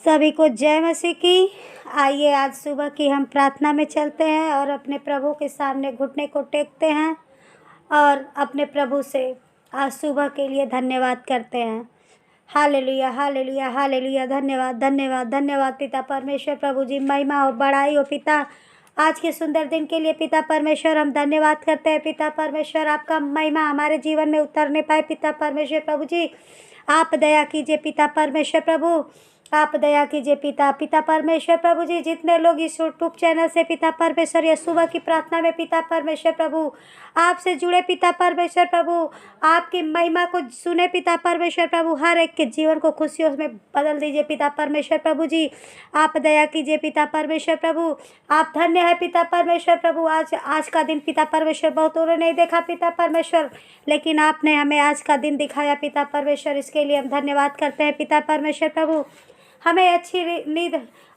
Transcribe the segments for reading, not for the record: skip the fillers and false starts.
सभी को जय मसीह की। आइए आज सुबह की हम प्रार्थना में चलते हैं और अपने प्रभु के सामने घुटने को टेकते हैं और अपने प्रभु से आज सुबह के लिए धन्यवाद करते हैं। Hallelujah hallelujah hallelujah. धन्यवाद धन्यवाद धन्यवाद पिता परमेश्वर। प्रभु जी महिमा और बड़ाई हो पिता, आज के सुंदर दिन के लिए पिता परमेश्वर हम धन्यवाद करते हैं। पिता परमेश्वर आपका महिमा हमारे जीवन में उतरने पाए। पिता परमेश्वर प्रभु जी आप दया कीजिए। पिता परमेश्वर प्रभु आप दया कीजिए। पिता परमेश्वर प्रभु जी जितने लोग इस यूट्यूब चैनल से पिता परमेश्वर या सुबह की प्रार्थना में पिता परमेश्वर प्रभु आपसे जुड़े पिता परमेश्वर प्रभु आपकी महिमा को सुने पिता परमेश्वर प्रभु, हर एक के जीवन को खुशियों में बदल दीजिए। पिता परमेश्वर प्रभु जी आप दया कीजिए। पिता परमेश्वर प्रभु आप धन्य है पिता परमेश्वर प्रभु। आज का दिन पिता परमेश्वर बहुतों ने नहीं देखा पिता परमेश्वर, लेकिन आपने हमें आज का दिन दिखाया पिता परमेश्वर, इसके लिए हम धन्यवाद करते हैं। पिता परमेश्वर प्रभु हमें अच्छी नींद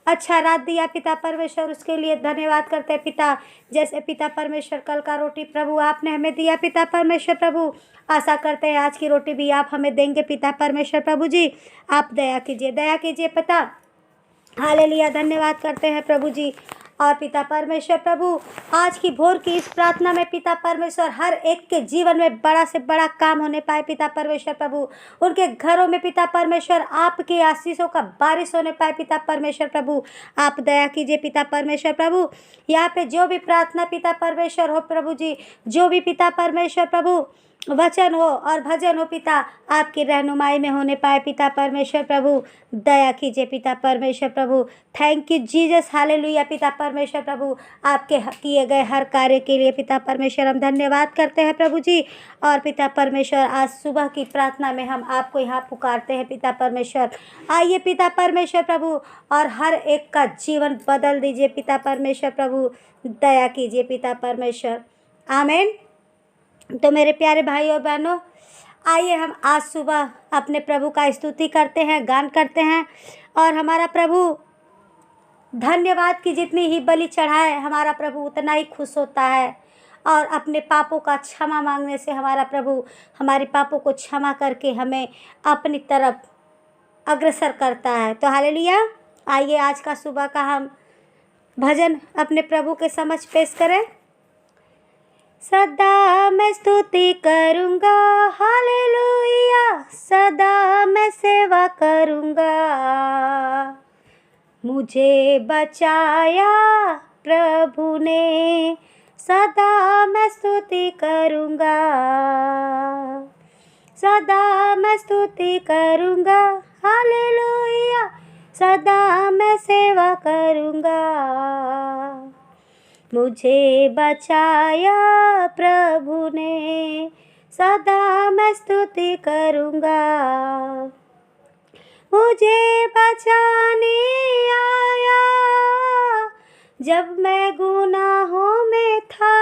अच्छा रात दिया पिता परमेश्वर, उसके लिए धन्यवाद करते हैं पिता। जैसे पिता परमेश्वर कल का रोटी प्रभु आपने हमें दिया पिता परमेश्वर प्रभु, आशा करते हैं आज की रोटी भी आप हमें देंगे पिता परमेश्वर प्रभु जी। आप दया कीजिए पिता। हालेलुया धन्यवाद करते हैं प्रभु जी। और पिता परमेश्वर प्रभु आज की भोर की इस प्रार्थना में पिता परमेश्वर हर एक के जीवन में बड़ा से बड़ा काम होने पाए पिता परमेश्वर प्रभु। उनके घरों में पिता परमेश्वर आपके आशीषों का बारिश होने पाए पिता परमेश्वर प्रभु। आप दया कीजिए पिता परमेश्वर प्रभु। यहाँ पे जो भी प्रार्थना पिता परमेश्वर हो प्रभु जी, जो भी पिता परमेश्वर प्रभु वचन हो और भजन हो पिता आपकी रहनुमाई में होने पाए पिता परमेश्वर प्रभु। दया कीजिए पिता परमेश्वर प्रभु। Thank you Jesus. हालेलुया पिता परमेश्वर प्रभु आपके किए गए हर कार्य के लिए पिता परमेश्वर हम धन्यवाद करते हैं प्रभु जी। और पिता परमेश्वर आज सुबह की प्रार्थना में हम आपको यहाँ पुकारते हैं पिता परमेश्वर। आइए पिता परमेश्वर प्रभु और हर एक का जीवन बदल दीजिए पिता परमेश्वर प्रभु। दया कीजिए पिता परमेश्वर। आमीन। तो मेरे प्यारे भाई और बहनों, आइए हम आज सुबह अपने प्रभु का स्तुति करते हैं, गान करते हैं। और हमारा प्रभु धन्यवाद की जितनी ही बलि चढ़ाए हमारा प्रभु उतना ही खुश होता है। और अपने पापों का क्षमा मांगने से हमारा प्रभु हमारे पापों को क्षमा करके हमें अपनी तरफ अग्रसर करता है। तो हालेलुया। आइए आज का सुबह का हम भजन अपने प्रभु के समक्ष पेश करें। सदा मैं स्तुति करूँगा, हालेलुया, सदा मैं सेवा करूँगा। मुझे बचाया प्रभु ने, सदा मैं स्तुति करूँगा, सदा मैं स्तुति करूँगा, हालेलुया, सदा मैं सेवा करूँगा। मुझे बचाया प्रभु ने, सदा मैं स्तुति करूँगा। मुझे बचाने आया जब मैं गुनाहों में था,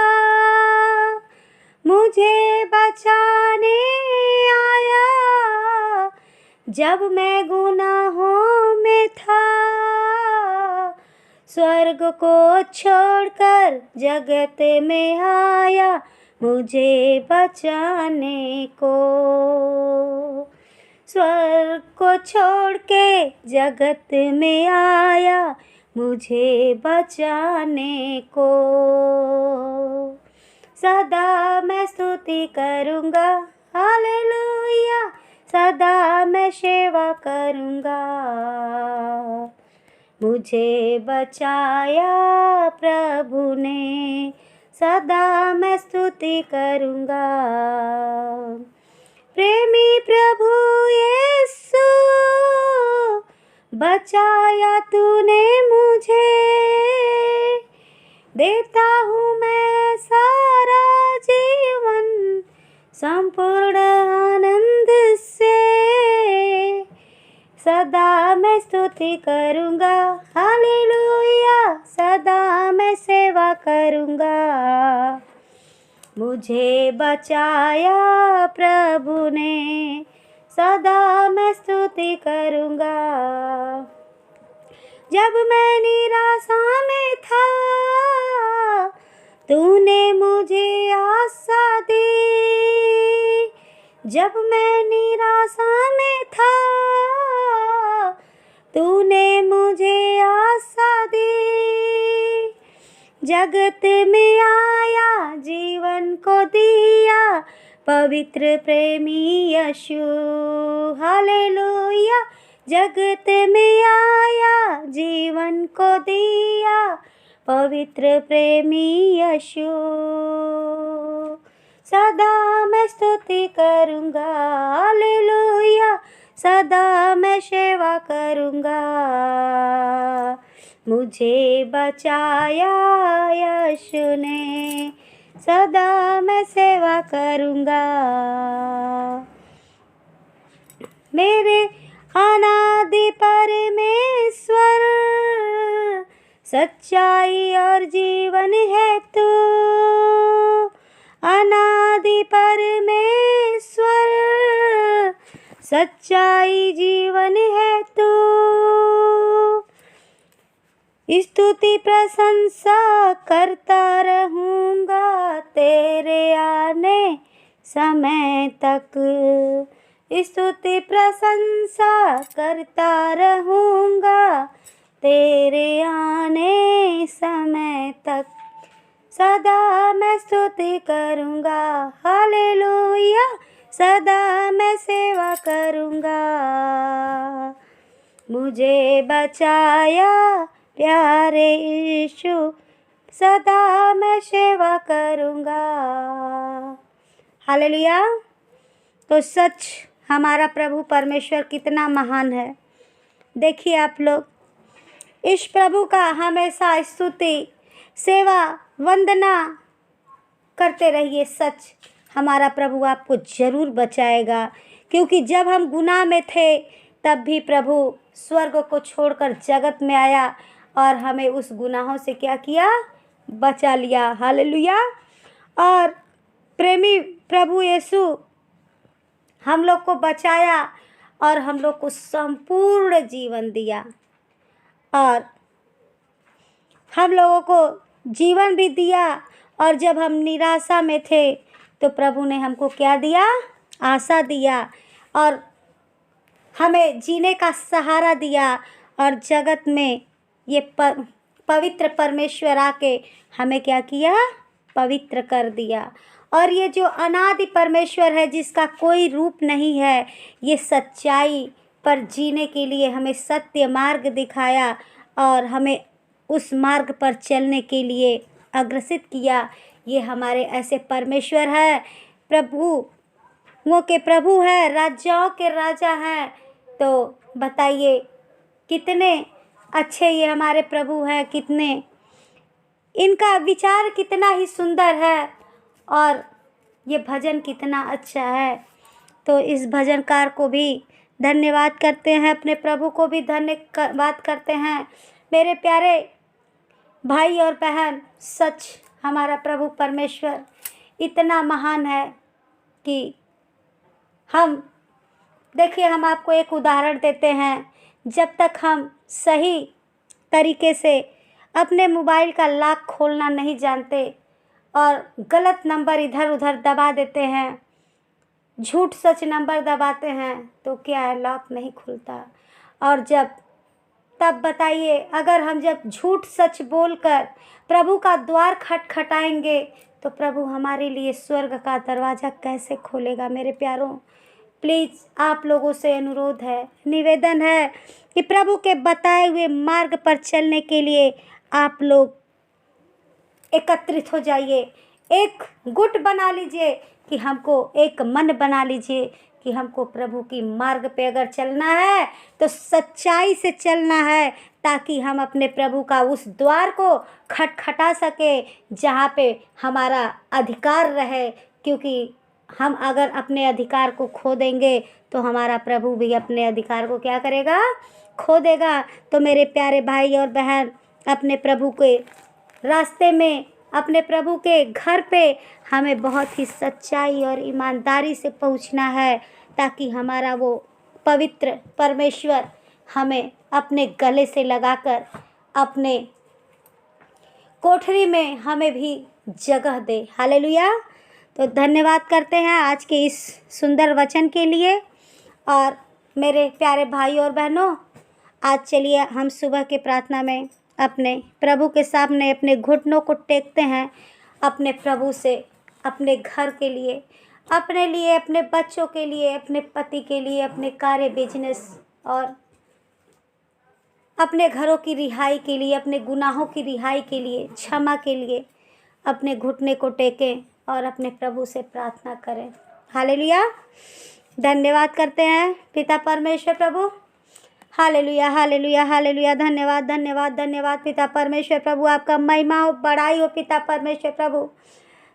मुझे बचाने आया जब मैं गुनाहों में था। स्वर्ग को छोड़कर जगत में आया मुझे बचाने को, स्वर्ग को छोड़ के जगत में आया मुझे बचाने को। सदा मैं स्तुति करूँगा, हालेलुया, सदा मैं सेवा करूँगा। मुझे बचाया प्रभु ने, सदा मैं स्तुति करूँगा। प्रेमी प्रभु यीशु बचाया तूने मुझे, देता हूँ मैं सारा जीवन संपूर्ण आनंद से। सदा मैं स्तुति करूँगा, हालेलुया, सदा मैं सेवा करूँगा। मुझे बचाया प्रभु ने, सदा मैं स्तुति करूँगा। जब मैं निराशा में था तूने मुझे आशा दी, जब मैं निराशा में था तूने जगत में आया जीवन को दिया, पवित्र प्रेमी यीशु। हालेलुया। जगत में आया जीवन को दिया, पवित्र प्रेमी यीशु। सदा मैं स्तुति करूँगा, हालेलुया। सदा मैं सेवा करूँगा, मुझे बचाया यीशु ने, सदा मैं सेवा करूँगा। मेरे अनादि परमेश्वर, सच्चाई और जीवन है तू। अनादि परमेश्वर, सच्चाई जीवन है तू। स्तुति प्रशंसा करता रहूँगा तेरे आने समय तक। स्तुति प्रशंसा करता रहूँगा तेरे आने समय तक। सदा मैं स्तुति करूँगा, हालेलुया। सदा मैं सेवा करूँगा, मुझे बचाया प्यारे यीशु, सदा मैं सेवा करूँगा। हालेलुया। तो सच हमारा प्रभु परमेश्वर कितना महान है। देखिए आप लोग, इस प्रभु का हमेशा स्तुति, सेवा, वंदना करते रहिए। सच हमारा प्रभु आपको ज़रूर बचाएगा, क्योंकि जब हम गुनाह में थे तब भी प्रभु स्वर्ग को छोड़कर जगत में आया और हमें उस गुनाहों से क्या किया? बचा लिया। हालेलुया। और प्रेमी प्रभु यीशु हम लोग को बचाया और हम लोग को संपूर्ण जीवन दिया, और हम लोगों को जीवन भी दिया। और जब हम निराशा में थे तो प्रभु ने हमको क्या दिया? आशा दिया, और हमें जीने का सहारा दिया। और जगत में ये पवित्र परमेश्वर आके हमें क्या किया? पवित्र कर दिया। और ये जो अनादि परमेश्वर है, जिसका कोई रूप नहीं है, ये सच्चाई पर जीने के लिए हमें सत्य मार्ग दिखाया और हमें उस मार्ग पर चलने के लिए अग्रसित किया। ये हमारे ऐसे परमेश्वर है, प्रभुओं के प्रभु है, राजाओं के राजा हैं। तो बताइए कितने अच्छे ये हमारे प्रभु हैं, कितने इनका विचार कितना ही सुंदर है, और ये भजन कितना अच्छा है। तो इस भजनकार को भी धन्यवाद करते हैं, अपने प्रभु को भी धन्यवाद करते हैं। मेरे प्यारे भाई और बहन, सच हमारा प्रभु परमेश्वर इतना महान है कि हम देखिए, हम आपको एक उदाहरण देते हैं। जब तक हम सही तरीके से अपने मोबाइल का लॉक खोलना नहीं जानते और गलत नंबर इधर उधर दबा देते हैं, झूठ सच नंबर दबाते हैं, तो क्या है? लॉक नहीं खुलता। और तब बताइए, अगर हम जब झूठ सच बोलकर प्रभु का द्वार खटखटाएंगे तो प्रभु हमारे लिए स्वर्ग का दरवाज़ा कैसे खोलेगा? मेरे प्यारों, प्लीज़ आप लोगों से अनुरोध है, निवेदन है कि प्रभु के बताए हुए मार्ग पर चलने के लिए आप लोग एकत्रित हो जाइए। एक गुट बना लीजिए कि हमको एक मन बना लीजिए कि हमको प्रभु की मार्ग पे अगर चलना है तो सच्चाई से चलना है, ताकि हम अपने प्रभु का उस द्वार को खटखटा सके जहाँ पे हमारा अधिकार रहे। क्योंकि हम अगर अपने अधिकार को खो देंगे तो हमारा प्रभु भी अपने अधिकार को क्या करेगा? खो देगा। तो मेरे प्यारे भाई और बहन, अपने प्रभु के रास्ते में, अपने प्रभु के घर पे हमें बहुत ही सच्चाई और ईमानदारी से पहुंचना है, ताकि हमारा वो पवित्र परमेश्वर हमें अपने गले से लगाकर अपने कोठरी में हमें भी जगह दे। हालेलुया। तो धन्यवाद करते हैं आज के इस सुंदर वचन के लिए। और मेरे प्यारे भाई और बहनों, आज चलिए हम सुबह के प्रार्थना में अपने प्रभु के सामने अपने घुटनों को टेकते हैं, अपने प्रभु से अपने घर के लिए, अपने लिए, अपने बच्चों के लिए, अपने पति के लिए, अपने कार्य, बिजनेस और अपने घरों की रिहाई के लिए, अपने गुनाहों की रिहाई के लिए, क्षमा के लिए अपने घुटने को टेकें और अपने प्रभु से प्रार्थना करें। हालेलुया। धन्यवाद करते हैं पिता परमेश्वर प्रभु। Hallelujah, hallelujah, hallelujah. धन्यवाद, धन्यवाद, धन्यवाद पिता परमेश्वर प्रभु। आपका महिमा हो, बड़ाई हो पिता परमेश्वर प्रभु।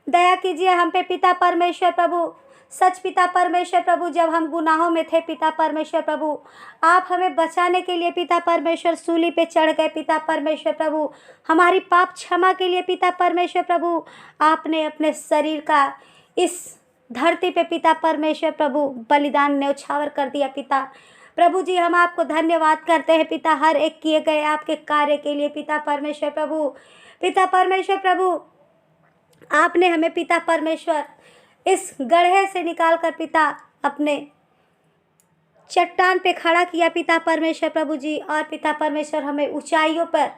दया कीजिए हम पे पिता परमेश्वर प्रभु। सच पिता परमेश्वर प्रभु, जब हम गुनाहों में थे पिता परमेश्वर प्रभु, आप हमें बचाने के लिए पिता परमेश्वर सूली पे चढ़ गए पिता परमेश्वर प्रभु। हमारी पाप क्षमा के लिए पिता परमेश्वर प्रभु आपने अपने शरीर का इस धरती पे पिता परमेश्वर प्रभु बलिदान न्यौछावर कर दिया पिता प्रभु जी। हम आपको धन्यवाद करते हैं पिता, हर एक किए गए आपके कार्य के लिए पिता परमेश्वर प्रभु। पिता परमेश्वर प्रभु, आपने हमें पिता परमेश्वर इस गड्ढे से निकाल कर पिता अपने चट्टान पे खड़ा किया पिता परमेश्वर प्रभु जी। और पिता परमेश्वर हमें ऊंचाइयों पर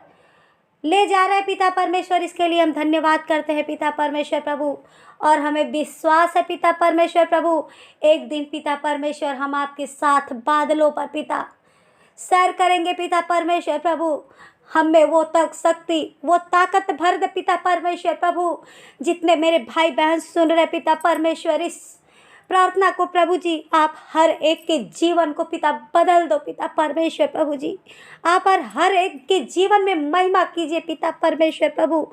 ले जा रहे हैं पिता परमेश्वर, इसके लिए हम धन्यवाद करते हैं पिता परमेश्वर प्रभु। और हमें विश्वास है पिता परमेश्वर प्रभु, एक दिन पिता परमेश्वर हम आपके साथ बादलों पर पिता सैर करेंगे पिता परमेश्वर प्रभु। हमें वो तक शक्ति, वो ताकत भर दे पिता परमेश्वर प्रभु। जितने मेरे भाई बहन सुन रहे पिता परमेश्वर इस प्रार्थना को प्रभु जी, आप हर एक के जीवन को पिता बदल दो पिता परमेश्वर प्रभु जी। आप हर एक के जीवन में महिमा कीजिए पिता परमेश्वर प्रभु।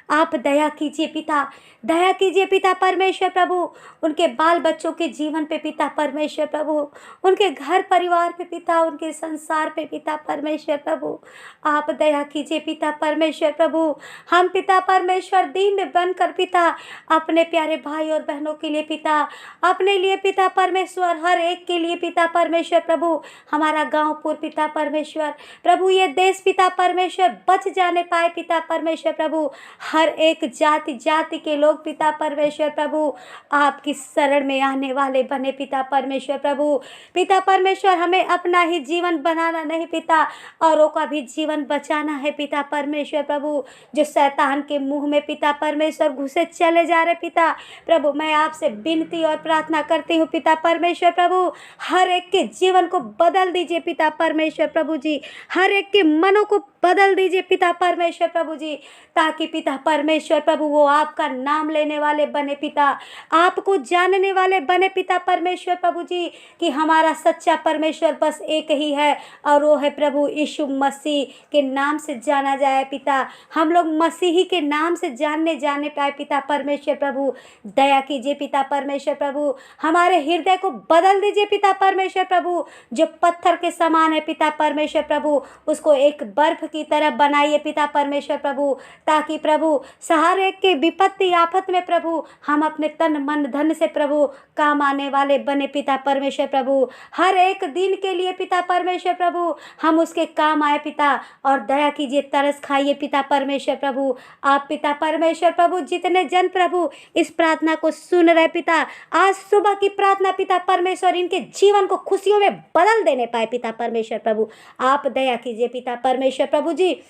आप दया कीजिए पिता, दया कीजिए पिता परमेश्वर प्रभु। उनके बाल बच्चों के जीवन पे पिता परमेश्वर प्रभु, उनके घर परिवार पे पिता, उनके संसार पे पिता परमेश्वर प्रभु आप दया कीजिए पिता परमेश्वर प्रभु। हम पिता परमेश्वर दीन बनकर पिता अपने प्यारे भाई और बहनों के लिए पिता, अपने लिए पिता परमेश्वर, हर एक के लिए पिता परमेश्वर प्रभु, हमारा गाँवपुर पिता परमेश्वर प्रभु, ये देश पिता परमेश्वर बच जाने पाए पिता परमेश्वर प्रभु। हर एक जाति जाति के लोग पिता परमेश्वर प्रभु आपकी शरण में आने वाले बने पिता परमेश्वर प्रभु। पिता परमेश्वर, हमें अपना ही जीवन बनाना नहीं पिता, औरों का भी जीवन बचाना है पिता परमेश्वर प्रभु। जो शैतान के मुंह में पिता परमेश्वर घुसे चले जा रहे पिता प्रभु, मैं आपसे विनती और प्रार्थना करती हूँ पिता परमेश्वर प्रभु, हर एक के जीवन को बदल दीजिए पिता परमेश्वर प्रभु जी। हर एक के मनों को बदल दीजिए पिता परमेश्वर प्रभु जी, ताकि पिता परमेश्वर प्रभु वो आपका नाम लेने वाले बने पिता, आपको जानने वाले बने पिता परमेश्वर प्रभु जी। कि हमारा सच्चा परमेश्वर बस एक ही है और वो है प्रभु यीशु मसीह के नाम से जाना जाए पिता। हम लोग मसीही के नाम से जाने पाए पिता परमेश्वर प्रभु। दया कीजिए पिता परमेश्वर प्रभु, हमारे हृदय को बदल दीजिए पिता परमेश्वर प्रभु। जो पत्थर के समान है पिता परमेश्वर प्रभु, उसको एक बर्फ की तरह बनाइए पिता परमेश्वर प्रभु, ताकि प्रभु हर एक के विपत्ति आफत में प्रभु हम अपने तन मन धन से प्रभु काम आने वाले बने पिता परमेश्वर प्रभु। हर एक दिन के लिए पिता परमेश्वर प्रभु हम उसके काम आए पिता। और दया कीजिए, तरस खाइए पिता परमेश्वर प्रभु। आप पिता परमेश्वर प्रभु, जितने जन प्रभु इस प्रार्थना को सुन रहे पिता, आज सुबह की प्रार्थना पिता परमेश्वर इनके जीवन को खुशियों में बदल देने पाए पिता परमेश्वर प्रभु। आप दया कीजिए पिता परमेश्वर प्रभु जी।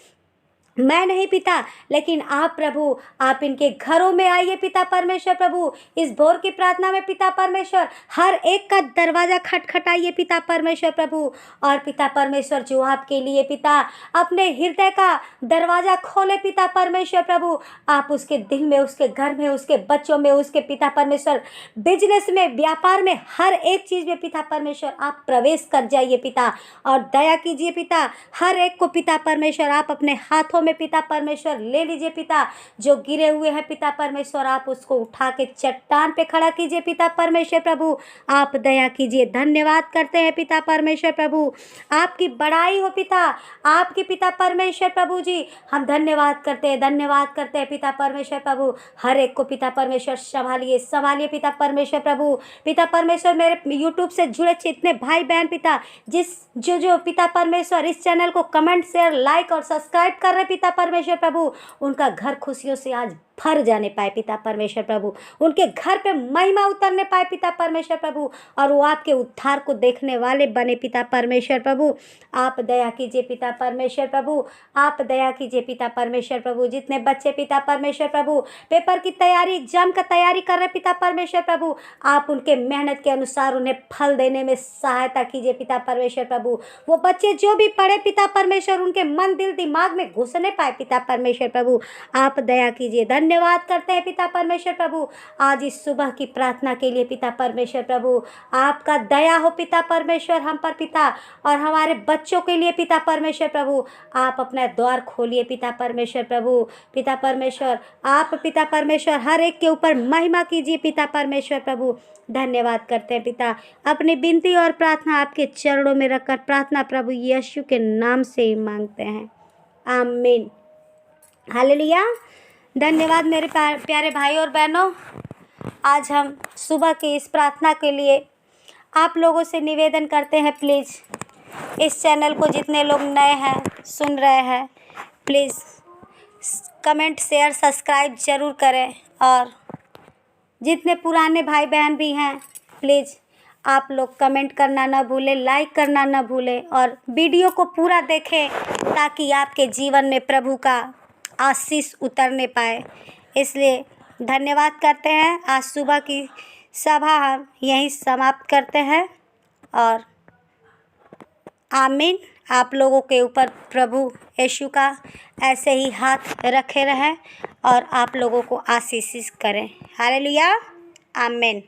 मैं नहीं पिता, लेकिन आप प्रभु, आप इनके घरों में आइए पिता परमेश्वर प्रभु। इस भोर की प्रार्थना में पिता परमेश्वर हर एक का दरवाजा खटखटाइए पिता परमेश्वर प्रभु। और पिता परमेश्वर जो आपके लिए पिता अपने हृदय का दरवाजा खोले पिता परमेश्वर प्रभु, आप उसके दिल में, उसके घर में, उसके बच्चों में, उसके पिता परमेश्वर बिजनेस में, व्यापार में, हर एक चीज़ में पिता परमेश्वर आप प्रवेश कर जाइए पिता। और दया कीजिए पिता, हर एक को पिता परमेश्वर आप अपने हाथों में पिता परमेश्वर ले लीजिए पिता। जो गिरे हुए हैं पिता परमेश्वर आप उसको उठा के चट्टान पे खड़ा कीजिए पिता परमेश्वर प्रभु। आप दया कीजिए। धन्यवाद करते हैं पिता परमेश्वर प्रभु, आपकी बड़ाई हो पिता, आपकी पिता परमेश्वर प्रभु जी। हम धन्यवाद करते हैं पिता परमेश्वर प्रभु। हर एक को पिता परमेश्वर संभालिए पिता परमेश्वर प्रभु। पिता परमेश्वर, मेरे यूट्यूब से जुड़े जितने भाई बहन पिता, जो पिता परमेश्वर इस चैनल को कमेंट शेयर लाइक और सब्सक्राइब कर रहे पिता परमेश्वर प्रभु, उनका घर खुशियों से आज भर जाने पाए पिता परमेश्वर प्रभु, उनके घर पे महिमा उतरने पाए पिता परमेश्वर प्रभु, और वो आपके उद्धार को देखने वाले बने पिता परमेश्वर प्रभु। आप दया कीजिए पिता परमेश्वर प्रभु, आप दया कीजिए पिता परमेश्वर प्रभु। जितने बच्चे पिता परमेश्वर प्रभु पेपर की तैयारी, एग्जाम का तैयारी कर रहे पिता परमेश्वर प्रभु, आप उनके मेहनत के अनुसार उन्हें फल देने में सहायता कीजिए पिता परमेश्वर प्रभु। वो बच्चे जो भी पढ़े पिता परमेश्वर, उनके मन दिल दिमाग में घुसने पाए पिता परमेश्वर प्रभु, आप दया कीजिए। धन्यवाद करते हैं पिता परमेश्वर प्रभु आज इस सुबह की प्रार्थना के लिए पिता परमेश्वर प्रभु। आपका दया हो पिता परमेश्वर हम पर पिता, और हमारे बच्चों के लिए पिता परमेश्वर प्रभु आप अपना द्वार खोलिए पिता परमेश्वर प्रभु। पिता परमेश्वर आप पिता परमेश्वर हर एक के ऊपर महिमा कीजिए पिता परमेश्वर प्रभु। धन्यवाद करते हैं पिता, अपनी विनती और प्रार्थना आपके चरणों में रखकर प्रार्थना प्रभु यीशु के नाम से ही मांगते हैं, आमीन, हालेलुया। धन्यवाद मेरे प्यारे भाई और बहनों। आज हम सुबह की इस प्रार्थना के लिए आप लोगों से निवेदन करते हैं, प्लीज़ इस चैनल को जितने लोग नए हैं सुन रहे हैं, प्लीज़ कमेंट शेयर सब्सक्राइब ज़रूर करें, और जितने पुराने भाई बहन भी हैं प्लीज़ आप लोग कमेंट करना ना भूलें, लाइक करना ना भूलें, और वीडियो को पूरा देखें ताकि आपके जीवन में प्रभु का आशीष उतरने पाए। इसलिए धन्यवाद करते हैं। आज सुबह की सभा हम यहीं समाप्त करते हैं, और आमीन। आप लोगों के ऊपर प्रभु यीशु का ऐसे ही हाथ रखे रहें और आप लोगों को आशीषित करें। हालेलुया, आमीन।